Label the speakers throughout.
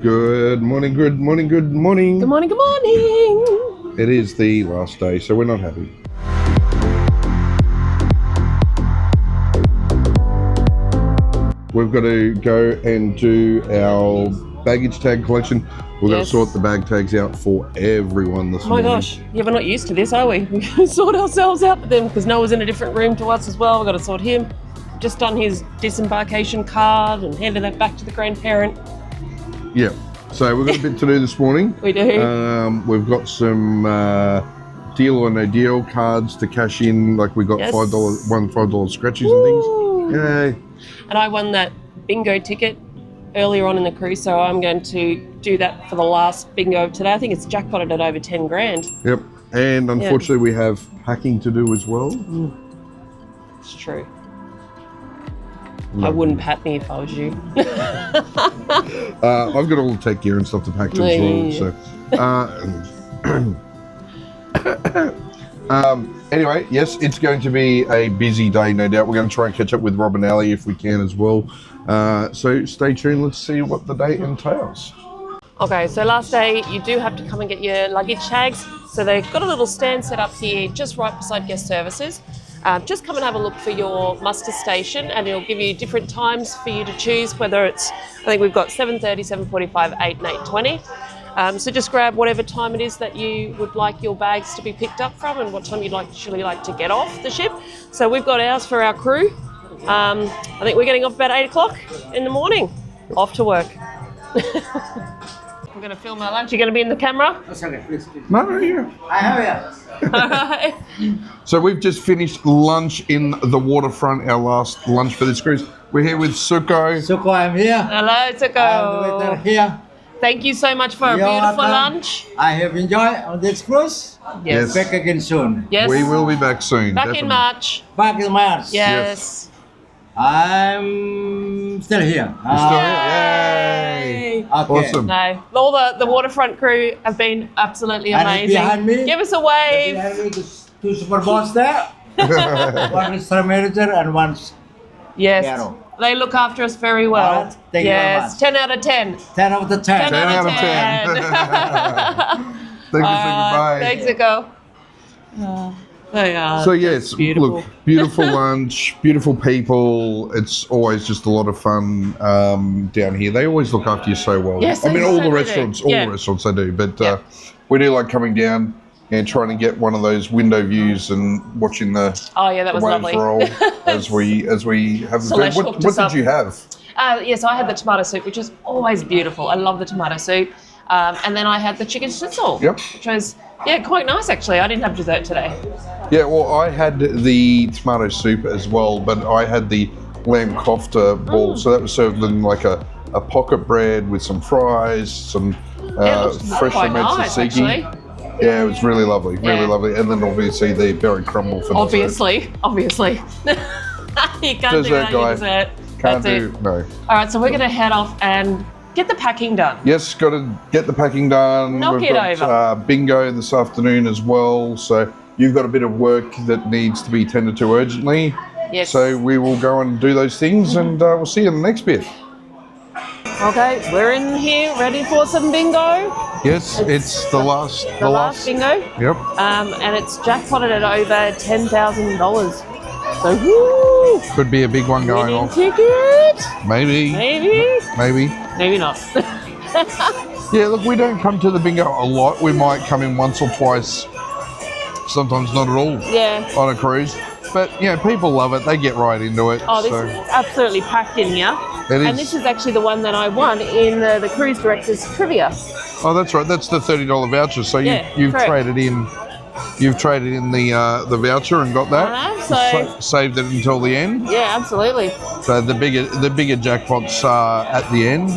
Speaker 1: Good morning, good morning, good morning.
Speaker 2: Good morning, good morning.
Speaker 1: It is the last day, so we're not happy. We've got to go and do our baggage tag collection. We're going to sort the bag tags out for everyone this morning.
Speaker 2: Oh my gosh, yeah, we're not used to this, are we? We sort ourselves out for them because Noah's in a different room to us as well. We've got to sort him. Just done his disembarkation card and handed that back to the grandparent.
Speaker 1: Yeah, so we've got a bit to do this morning.
Speaker 2: We do.
Speaker 1: We've got some deal or no deal cards to cash in, like we got $5 scratches and things. Yay.
Speaker 2: And I won that bingo ticket earlier on in the cruise, so I'm going to do that for the last bingo of today. I think it's jackpotted at over 10 grand.
Speaker 1: Yep, and unfortunately we have packing to do as well.
Speaker 2: It's true. I wouldn't pat me if I was you.
Speaker 1: I've got all the tech gear and stuff to pack too as well. So, anyway, yes, it's going to be a busy day, no doubt. We're going to try and catch up with Rob and Ali if we can as well. So stay tuned. Let's see what the day entails.
Speaker 2: Okay, so last day you do have to come and get your luggage tags. So they've got a little stand set up here just right beside guest services. Just come and have a look for your muster station and it'll give you different times for you to choose, whether it's, I think we've got 7:30, 7:45, 8 and 8:20. So just grab whatever time it is that you would like your bags to be picked up from and what time you'd actually like to get off the ship. So we've got ours for our crew. I think we're getting off about 8 o'clock in the morning, off to work. We're going to film our lunch. You're going to be in the camera?
Speaker 1: Okay, please. No, yeah.
Speaker 3: I have
Speaker 2: Alright.
Speaker 1: So we've just finished lunch in the waterfront, our last lunch for this cruise. We're here with Suko.
Speaker 3: Suko, I'm here.
Speaker 2: Hello,
Speaker 3: I'm the waiter
Speaker 2: Tuko.
Speaker 3: here.
Speaker 2: Thank you so much for a beautiful lunch.
Speaker 3: I have enjoyed on this cruise.
Speaker 2: Yes.
Speaker 3: Back again soon.
Speaker 2: Yes.
Speaker 1: We will be back soon.
Speaker 2: Back
Speaker 1: definitely.
Speaker 2: in March.
Speaker 3: Back in March.
Speaker 2: Yes.
Speaker 3: I'm still here.
Speaker 1: You're still here? Yay!
Speaker 3: Okay.
Speaker 1: Awesome.
Speaker 2: No, all the waterfront crew have been absolutely
Speaker 3: And
Speaker 2: amazing.
Speaker 3: behind me,
Speaker 2: Give us a wave.
Speaker 3: behind me, there's two super boss there. One is store manager and one's
Speaker 2: Yes.
Speaker 3: Piero.
Speaker 2: They look after us very well.
Speaker 3: Alright, thank you very
Speaker 2: yes.
Speaker 3: much.
Speaker 2: 10 out of 10.
Speaker 3: 10 out of 10.
Speaker 2: 10
Speaker 1: out of 10. Thank you, goodbye.
Speaker 2: Thanks, Nico. They are.
Speaker 1: So yes,
Speaker 2: beautiful.
Speaker 1: look, beautiful lunch, beautiful people. It's always just a lot of fun down here. They always look after you so well.
Speaker 2: Yes,
Speaker 1: I mean,
Speaker 2: they
Speaker 1: all the
Speaker 2: certainly
Speaker 1: restaurants,
Speaker 2: do. Yeah.
Speaker 1: all the restaurants they do. But we do like coming down and trying to get one of those window views and watching the
Speaker 2: Oh yeah, that was
Speaker 1: waves
Speaker 2: lovely.
Speaker 1: roll as we have the
Speaker 2: Celeste
Speaker 1: food.
Speaker 2: hooked
Speaker 1: What
Speaker 2: us up.
Speaker 1: did you have?
Speaker 2: Yes, I had the tomato soup, which is always beautiful. I love the tomato soup. And then I had the chicken schnitzel,
Speaker 1: Yep.
Speaker 2: which was, quite nice actually. I didn't have dessert today.
Speaker 1: Yeah, well, I had the tomato soup as well, but I had the lamb kofta ball. So that was served in like a pocket bread with some fries, some fresh
Speaker 2: quite
Speaker 1: fermented
Speaker 2: nice,
Speaker 1: tzatziki.
Speaker 2: actually.
Speaker 1: Yeah, it was really lovely, really lovely. And then obviously the berry crumble for
Speaker 2: Obviously. You can't do
Speaker 1: Dessert
Speaker 2: that
Speaker 1: guy.
Speaker 2: dessert.
Speaker 1: Can't
Speaker 2: That's
Speaker 1: do,
Speaker 2: it.
Speaker 1: no.
Speaker 2: All right, so we're going to head off and get the packing done.
Speaker 1: Yes, got to get the packing done.
Speaker 2: Knock
Speaker 1: We've
Speaker 2: it
Speaker 1: got
Speaker 2: over.
Speaker 1: bingo this afternoon as well. So you've got a bit of work that needs to be tended to urgently.
Speaker 2: Yes.
Speaker 1: So we will go and do those things and we'll see you in the next bit.
Speaker 2: Okay, we're in here ready for some bingo.
Speaker 1: Yes, it's the last.
Speaker 2: The last bingo.
Speaker 1: Yep.
Speaker 2: And it's jackpotted at over $10,000. So, woo!
Speaker 1: Could be a big one going
Speaker 2: Winning
Speaker 1: off.
Speaker 2: ticket.
Speaker 1: Maybe.
Speaker 2: Maybe not.
Speaker 1: Yeah, look, we don't come to the bingo a lot. We might come in once or twice, sometimes not at all,
Speaker 2: Yeah.
Speaker 1: on a cruise. But, people love it. They get right into it.
Speaker 2: Oh, this
Speaker 1: so.
Speaker 2: is absolutely packed in here.
Speaker 1: It is.
Speaker 2: And this is actually the one that I won in the cruise director's trivia.
Speaker 1: Oh, that's right. That's the $30 voucher. So you've
Speaker 2: correct.
Speaker 1: traded in. You've traded in the voucher and got that.
Speaker 2: I have, so-
Speaker 1: saved it until the end.
Speaker 2: Yeah, absolutely.
Speaker 1: So the bigger jackpots are at the end.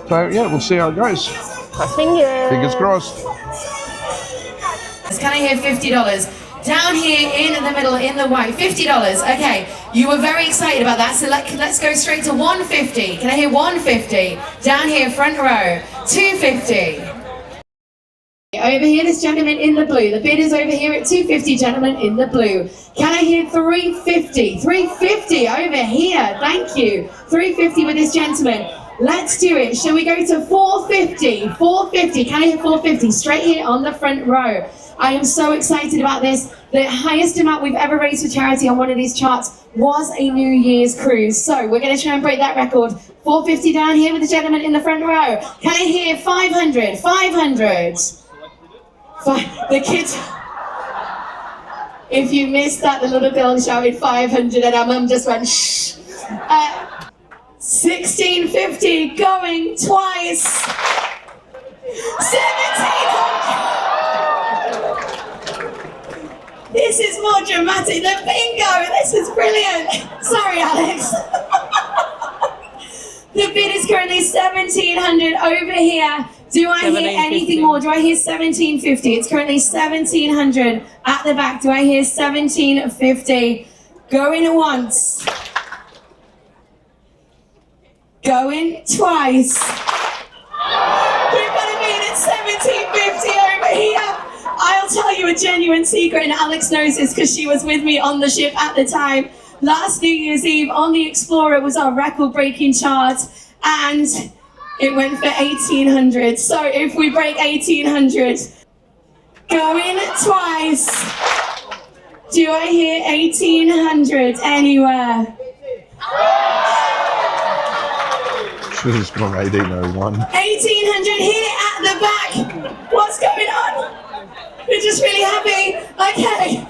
Speaker 1: So we'll see how it goes.
Speaker 2: Cross fingers.
Speaker 1: Fingers crossed.
Speaker 4: Can I hear $50? Down here in the middle, in the white, $50. Okay, you were very excited about that, so let's go straight to $150. Can I hear $150? Down here, front row, $250. Over here, this gentleman in the blue. The bid is over here at $250, gentleman in the blue. Can I hear $350? $350 over here, thank you. $350 with this gentleman. Let's do it. Shall we go to 450? 450. Can I hit 450? Straight here on the front row. I am so excited about this. The highest amount we've ever raised for charity on one of these charts was a New Year's cruise. So we're going to try and break that record. 450 down here with the gentleman in the front row. Can I hear 500? 500. The kids. If you missed that, the little girl shouted 500 and our mum just went shh. 1650 going twice. 1700. This is more dramatic than bingo. This is brilliant. Sorry, Alex. The bid is currently 1700 over here. Do I hear anything more? Do I hear 1750? It's currently 1700 at the back. Do I hear 1750? Going once. Going twice. We've got a bid at 1750 over here. I'll tell you a genuine secret, and Alex knows this because she was with me on the ship at the time. Last New Year's Eve on the Explorer was our record-breaking chart, and it went for 1800. So if we break 1800, going twice. Do I hear 1800 anywhere?
Speaker 1: Should have just gone 1801.
Speaker 4: 1800 here at the back. What's going on? We're just really happy. Okay.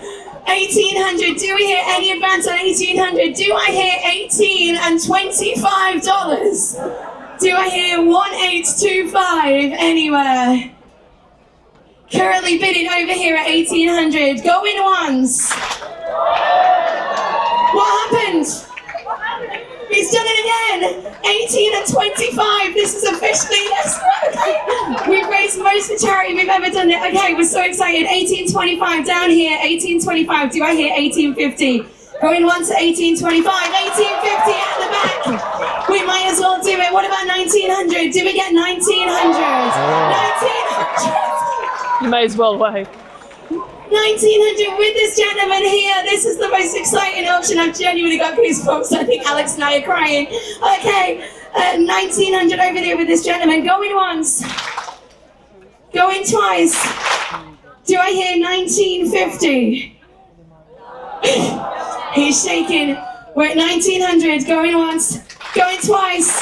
Speaker 4: 1800. Do we hear any advance on 1800? Do I hear $18 and $25? Do I hear 1825 anywhere? Currently bidding over here at 1800. Going once. What happened? He's done it again. 18 and 25. This is officially, yes. Okay. We've raised the most for charity we've ever done it. Okay, we're so excited. 1825 down here. 1825. Do I hear 1850? Going once at 1825. 1850 at the back. We might as well do it. What about 1900? Do we get 1900? 1900.
Speaker 2: You may as well wait.
Speaker 4: 1900 with this gentleman here. This is the most exciting auction. I've genuinely got goosebumps. I think Alex and I are crying. Okay, 1900 over there with this gentleman. Going once. Going twice. Do I hear 1950? He's shaking. We're at 1900. Going once. Going twice.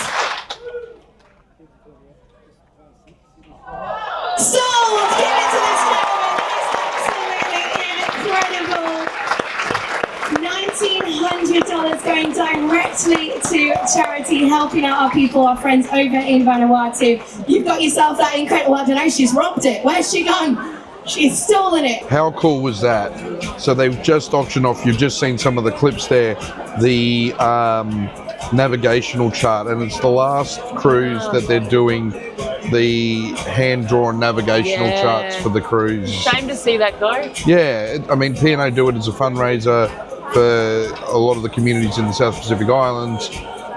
Speaker 4: Sold! Give it to this gentleman. $1,900 going directly to charity, helping out our people, our friends over in Vanuatu. You've got yourself that incredible, I don't know, she's robbed it. Where's she gone? She's stolen it.
Speaker 1: How cool was that? So they've just auctioned off, you've just seen some of the clips there, the navigational chart, and it's the last cruise that they're doing the hand-drawn navigational charts for the cruise.
Speaker 2: Shame to see that go.
Speaker 1: Yeah, I mean, P&O do it as a fundraiser for a lot of the communities in the South Pacific Islands.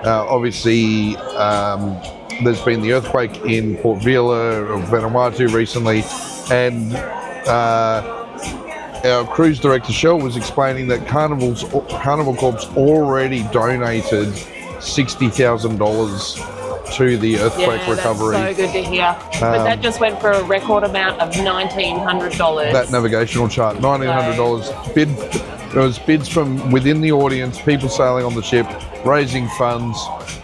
Speaker 1: Obviously, there's been the earthquake in Port Vila of Vanuatu recently, and our cruise director, Shell, was explaining that Carnival Corp's already donated $60,000 to the earthquake recovery.
Speaker 2: That's so good to hear. But that just went for a record amount of $1,900.
Speaker 1: That navigational chart, $1,900. There was bids from within the audience, people sailing on the ship, raising funds.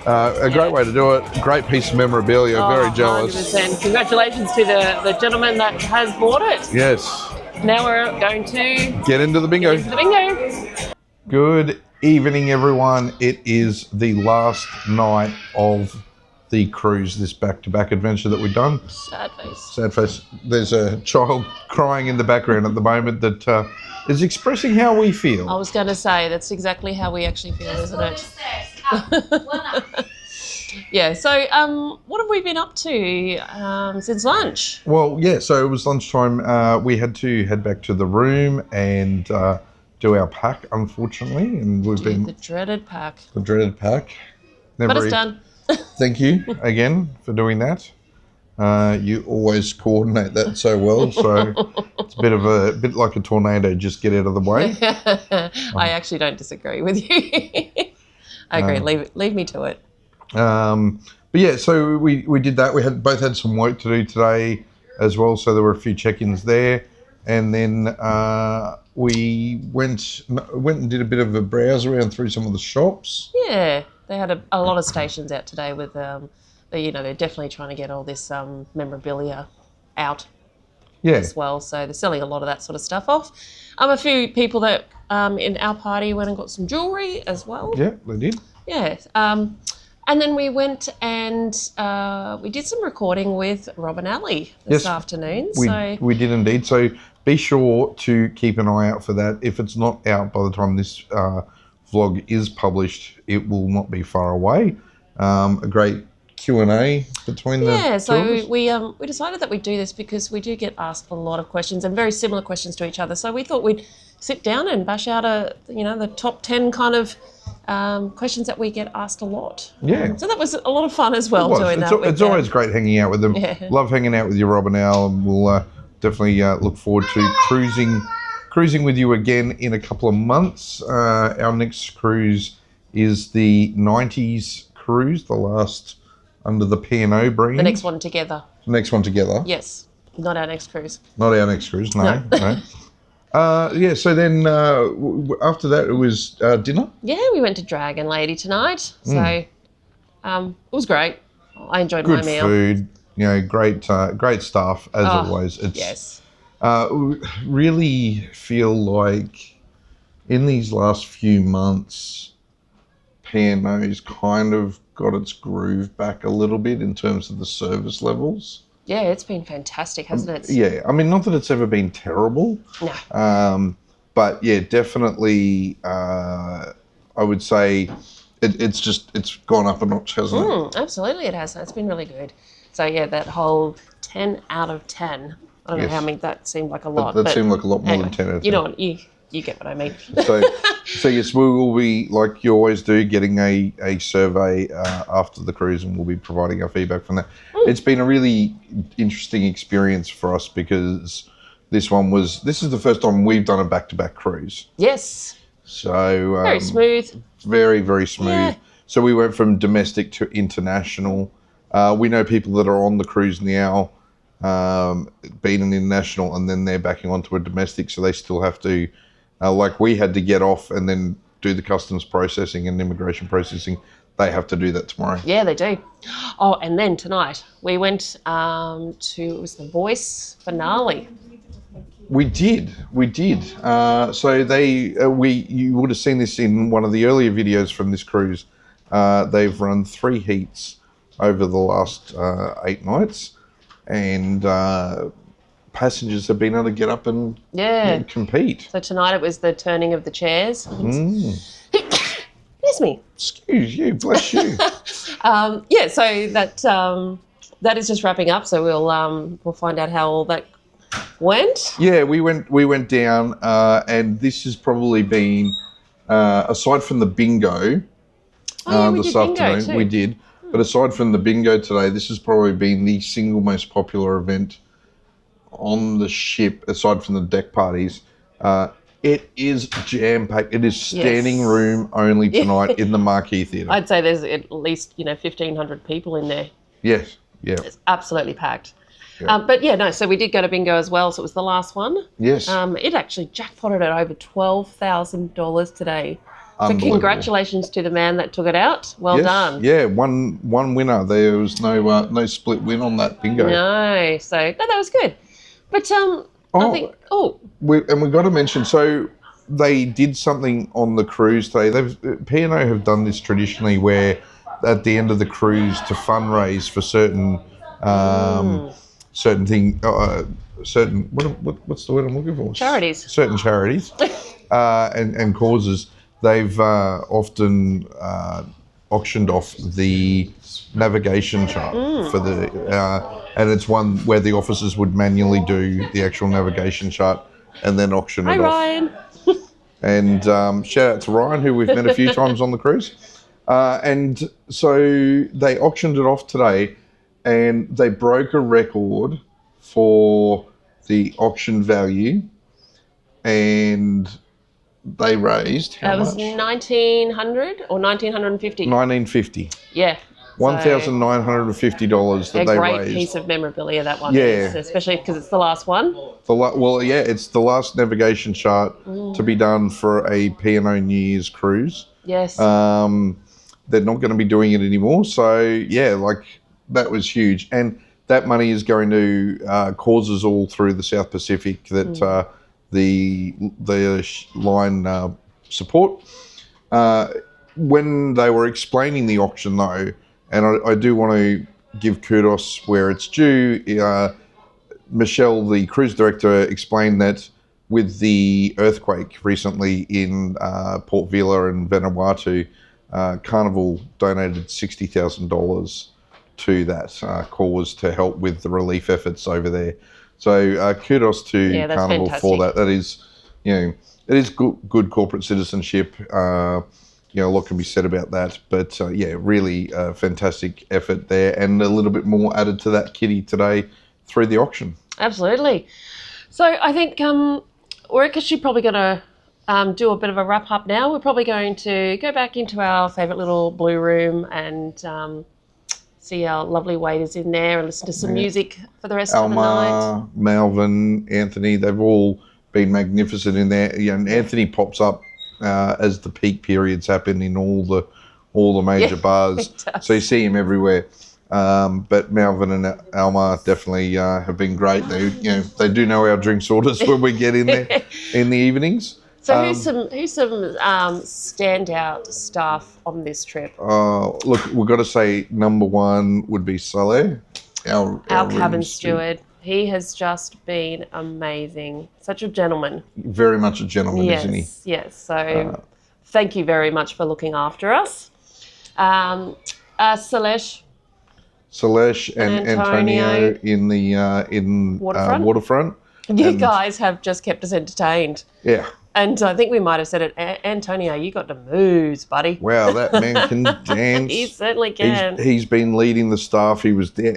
Speaker 1: A great way to do it. Great piece of memorabilia. Very jealous.
Speaker 2: 100%. Congratulations to the gentleman that has bought it.
Speaker 1: Yes.
Speaker 2: Now we're going to
Speaker 1: get into the bingo. Good evening, everyone. It is the last night of the cruise, this back-to-back adventure that we've done.
Speaker 2: Sad face.
Speaker 1: Sad face. There's a child crying in the background at the moment that is expressing how we feel.
Speaker 2: I was going to say, that's exactly how we actually feel, isn't it? Yeah, so what have we been up to since lunch?
Speaker 1: Well, yeah, so it was lunchtime. We had to head back to the room and do our pack, unfortunately. And we've been...
Speaker 2: The dreaded pack.
Speaker 1: The dreaded pack.
Speaker 2: But it's done.
Speaker 1: Thank you again for doing that. You always coordinate that so well, so it's a bit like a tornado. Just get out of the way.
Speaker 2: I actually don't disagree with you. I agree. Leave me to it.
Speaker 1: But yeah, so we did that. We both had some work to do today as well, so there were a few check-ins there, and then we went and did a bit of a browse around through some of the shops.
Speaker 2: Yeah, they had a lot of stations out today with, they're definitely trying to get all this memorabilia out as well. So they're selling a lot of that sort of stuff off. A few people that in our party went and got some jewellery as well.
Speaker 1: Yeah, they did.
Speaker 2: Yeah. And then we went and we did some recording with Rob and Ali this afternoon.
Speaker 1: We did indeed. So be sure to keep an eye out for that. If it's not out by the time this vlog is published, it will not be far away. A great Q&A between the two of us.
Speaker 2: we decided that we'd do this because we do get asked a lot of questions and very similar questions to each other. So we thought we'd sit down and bash out the top 10 kind of questions that we get asked a lot.
Speaker 1: Yeah.
Speaker 2: So that was a lot of fun as well doing that.
Speaker 1: It's always great hanging out with them.
Speaker 2: Yeah.
Speaker 1: Love hanging out with you, Rob and Al, and we'll definitely look forward to cruising with you again in a couple of months. Our next cruise is the 90s cruise, the last under the P&O brand.
Speaker 2: The next one together.
Speaker 1: The next one together.
Speaker 2: Yes. Not our next cruise.
Speaker 1: Not our next cruise, no. So then after that it was dinner.
Speaker 2: Yeah, we went to Dragon Lady tonight. So it was great. I enjoyed my meal.
Speaker 1: Good food, great staff as always.
Speaker 2: Yes.
Speaker 1: Really feel like in these last few months, P&O's kind of got its groove back a little bit in terms of the service levels.
Speaker 2: Yeah, it's been fantastic, hasn't it?
Speaker 1: Yeah, I mean, not that it's ever been terrible.
Speaker 2: No.
Speaker 1: But yeah, definitely, I would say it's gone up a notch, hasn't it?
Speaker 2: Absolutely, it has. It's been really good. So yeah, that whole 10 out of 10. I don't know how many that seemed like a lot.
Speaker 1: That seemed like a lot more than 10 out of 10.
Speaker 2: You know what? You get what I mean.
Speaker 1: So yes, we will be, like you always do, getting a survey after the cruise, and we'll be providing our feedback from that. It's been a really interesting experience for us because this is the first time we've done a back-to-back cruise.
Speaker 2: Yes.
Speaker 1: So
Speaker 2: very smooth.
Speaker 1: Very, very smooth.
Speaker 2: Yeah.
Speaker 1: So we went from domestic to international. We know people that are on the cruise now, being an international, and then they're backing onto a domestic, so they still have to, like we had to get off and then do the customs processing and immigration processing. They have to do that tomorrow. Yeah,
Speaker 2: they do. Oh, and then tonight we went it was the Voice finale.
Speaker 1: We did. So you would have seen this in one of the earlier videos from this cruise. They've run 3 heats over the last 8 nights, and passengers have been able to get up and compete.
Speaker 2: So tonight it was the turning of the chairs. Excuse me.
Speaker 1: Excuse you, bless you.
Speaker 2: So that is just wrapping up. So we'll find out how all that went.
Speaker 1: Yeah, we went down, and this has probably been aside from the bingo this afternoon. We did. But aside from the bingo today, this has probably been the single most popular event on the ship, aside from the deck parties. It is jam-packed. It is standing room only tonight in the Marquee Theatre.
Speaker 2: I'd say there's at least 1,500 people in there.
Speaker 1: Yes, yeah.
Speaker 2: It's absolutely packed.
Speaker 1: Yeah.
Speaker 2: So we did go to bingo as well, so it was the last one.
Speaker 1: Yes.
Speaker 2: It actually jackpotted at over $12,000 today. So congratulations to the man that took it out. Well done.
Speaker 1: Yeah, one winner. There was no split win on that bingo.
Speaker 2: No, that was good. But I think
Speaker 1: we've got to mention. So they did something on the cruise today. P&O have done this traditionally, where at the end of the cruise to fundraise for certain what's the word I'm looking for?
Speaker 2: Charities.
Speaker 1: Certain charities and causes. They've often auctioned off the navigation chart for and it's one where the officers would manually do the actual navigation chart and then auction it off.
Speaker 2: Hi, Ryan.
Speaker 1: And shout out to Ryan, who we've met a few times on the cruise. And so they auctioned it off today, and they broke a record for the auction value, and they raised how much?
Speaker 2: That was 1,900 or 1,950.
Speaker 1: 1950.
Speaker 2: Yeah.
Speaker 1: $1,950 that
Speaker 2: A
Speaker 1: they
Speaker 2: great
Speaker 1: raised.
Speaker 2: piece of memorabilia, that one
Speaker 1: Yeah.
Speaker 2: is, especially because it's the last one.
Speaker 1: It's the last navigation chart to be done for a P&O New Year's cruise.
Speaker 2: Yes.
Speaker 1: They're not going to be doing it anymore. So, yeah, like that was huge. And that money is going to causes all through the South Pacific that the line support. When they were explaining the auction, though, and I do want to give kudos where it's due, Michelle, the cruise director, explained that with the earthquake recently in Port Vila and Vanuatu, Carnival donated $60,000 to that cause to help with the relief efforts over there. So kudos to Carnival for that. That is, it is good corporate citizenship. A lot can be said about that, but really fantastic effort there, and a little bit more added to that kitty today through the auction.
Speaker 2: Absolutely. So I think we're actually probably going to do a bit of a wrap up now. We're probably going to go back into our favourite little blue room and see our lovely waiters in there and listen to some music for the rest of the night.
Speaker 1: Malvin, Anthony, they've all been magnificent in there. And Anthony pops up as the peak periods happen in all the major bars. So you see him everywhere. But Malvin and Alma definitely have been great. They do know our drinks orders when we get in there in the evenings.
Speaker 2: So who's some standout staff on this trip?
Speaker 1: Look, we've got to say number one would be Saleh, our
Speaker 2: cabin steward. He has just been amazing. Such a gentleman.
Speaker 1: Very much a gentleman, isn't he?
Speaker 2: Yes. So thank you very much for looking after us. Salesh and Antonio in the waterfront. You guys have just kept us entertained.
Speaker 1: Yeah.
Speaker 2: And I think we might have said it, Antonio, you got the moves, buddy.
Speaker 1: Wow, that man can dance.
Speaker 2: He certainly can.
Speaker 1: He's been leading the staff. He was there,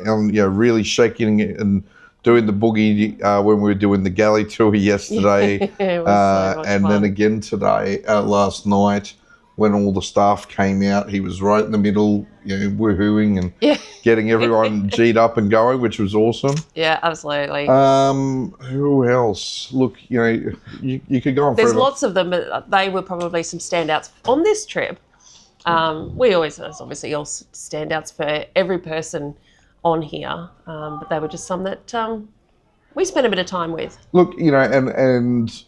Speaker 1: really shaking it and doing the boogie when we were doing the galley tour yesterday.
Speaker 2: It was so much
Speaker 1: and
Speaker 2: fun.
Speaker 1: then again today, last night, when all the staff came out, he was right in the middle, woohooing and getting everyone G'd up and going, which was awesome.
Speaker 2: Yeah, absolutely.
Speaker 1: Who else? Look, you could go on
Speaker 2: There's
Speaker 1: forever.
Speaker 2: lots of them, but they were probably some standouts on this trip. We always, there's obviously all standouts for every person on here, but they were just some that we spent a bit of time with.
Speaker 1: Look, and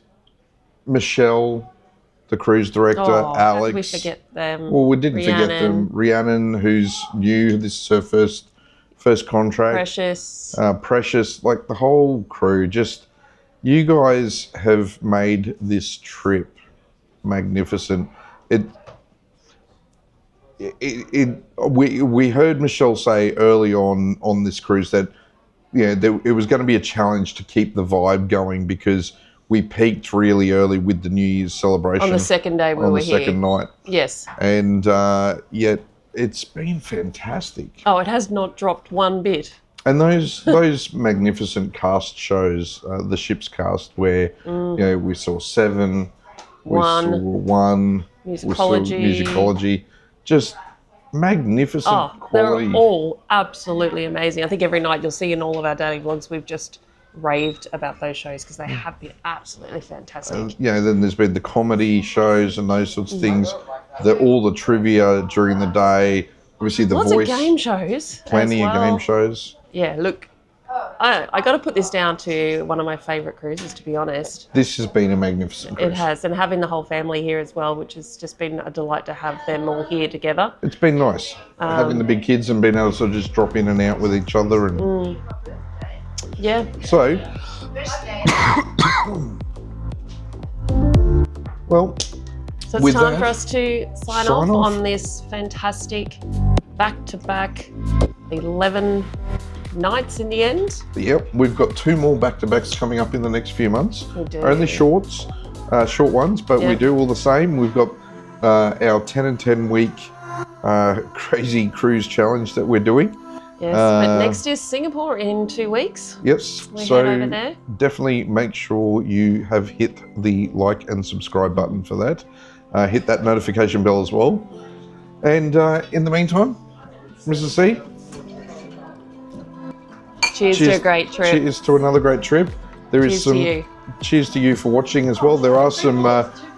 Speaker 1: Michelle, the cruise director, Alex.
Speaker 2: How did we forget them?
Speaker 1: Well, we didn't forget them. Rhiannon, who's new. This is her first contract. Precious, like the whole crew. Just, you guys have made this trip magnificent. We heard Michelle say early on this cruise that it was going to be a challenge to keep the vibe going because we peaked really early with the New Year's celebration.
Speaker 2: On the second day we were here.
Speaker 1: On the second night.
Speaker 2: Yes.
Speaker 1: And yet it's been fantastic.
Speaker 2: Oh, it has not dropped one bit.
Speaker 1: And those magnificent cast shows, the ship's cast, where we saw Seven, we saw One, Musicology, just magnificent quality.
Speaker 2: They're all absolutely amazing. I think every night you'll see in all of our daily vlogs we've just raved about those shows because they have been absolutely fantastic.
Speaker 1: Then there's been the comedy shows and those sorts of things. All the trivia during the day. Obviously the
Speaker 2: Lots
Speaker 1: voice.
Speaker 2: Lots of game shows.
Speaker 1: Plenty of game shows.
Speaker 2: Yeah, look, I got to put this down to one of my favourite cruises, to be honest.
Speaker 1: This has been a magnificent cruise.
Speaker 2: It has, and having the whole family here as well, which has just been a delight to have them all here together.
Speaker 1: It's been nice having the big kids and being able to sort of just drop in and out with each other and.
Speaker 2: Yeah.
Speaker 1: So, well,
Speaker 2: so it's time for us to sign off on this fantastic back-to-back 11 nights in the end.
Speaker 1: Yep, we've got 2 more back-to-backs coming up in the next few months.
Speaker 2: We do.
Speaker 1: Only short ones, but we do all the same. We've got our 10 and 10 week crazy cruise challenge that we're doing.
Speaker 2: Yes, but next is Singapore in 2 weeks.
Speaker 1: Yes,
Speaker 2: head over there.
Speaker 1: Definitely make sure you have hit the like and subscribe button for that. Hit that notification bell as well. And in the meantime, Mrs. C?
Speaker 2: Cheers to a great trip.
Speaker 1: Cheers to another great trip. There is
Speaker 2: Cheers
Speaker 1: some.
Speaker 2: to you.
Speaker 1: Cheers to you for watching as well. There are some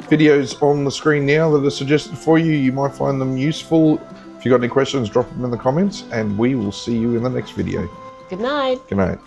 Speaker 1: videos on the screen now that are suggested for you. You might find them useful. If you've got any questions, drop them in the comments, and we will see you in the next video.
Speaker 2: Good night.
Speaker 1: Good night.